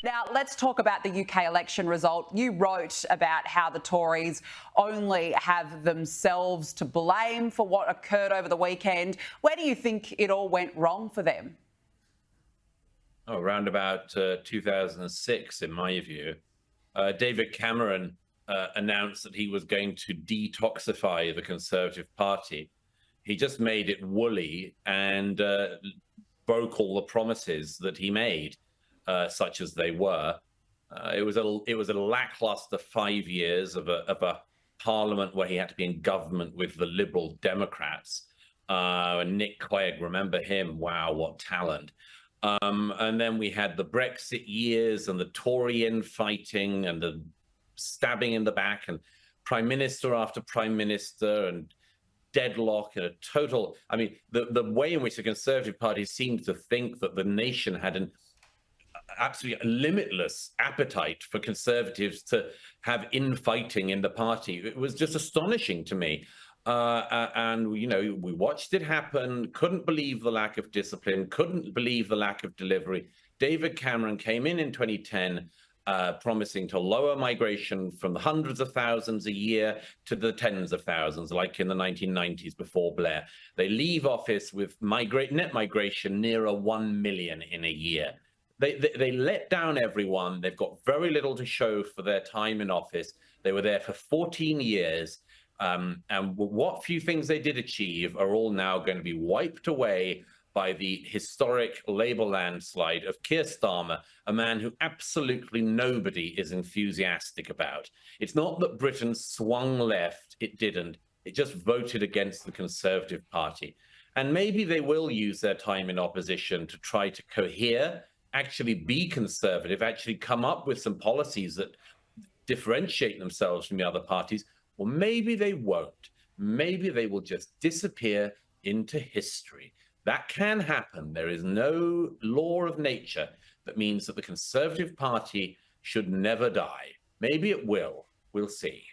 Now, let's talk about the UK election result. You wrote about how the Tories only have themselves to blame for what occurred over the weekend. Where do you think it all went wrong for them? Oh, around about 2006, in my view, David Cameron announced that he was going to detoxify the Conservative Party. He just made it woolly and broke all the promises that he made, such as they were. It was a lackluster 5 years of a parliament where he had to be in government with the Liberal Democrats. And Nick Clegg, remember him? Wow, what talent! And then we had the Brexit years and the Tory infighting and the stabbing in the back and prime minister after prime minister and deadlock and a total. I mean, the way in which the Conservative Party seemed to think that the nation had an absolutely limitless appetite for Conservatives to have infighting in the party. It was just astonishing to me. And, we watched it happen, couldn't believe the lack of discipline, couldn't believe the lack of delivery. David Cameron came in 2010, promising to lower migration from the hundreds of thousands a year to the tens of thousands, like in the 1990s before Blair. They leave office with net migration nearer 1 million in a year. They let down everyone. They've got very little to show for their time in office. They were there for 14 years. And what few things they did achieve are all now going to be wiped away by the historic Labour landslide of Keir Starmer, a man who absolutely nobody is enthusiastic about. It's not that Britain swung left, it didn't. It just voted against the Conservative Party. And maybe they will use their time in opposition to try to cohere, actually be conservative, actually come up with some policies that differentiate themselves from the other parties. Or maybe they won't. Maybe they will just disappear into history. That can happen. There is no law of nature that means that the Conservative Party should never die. Maybe it will. We'll see.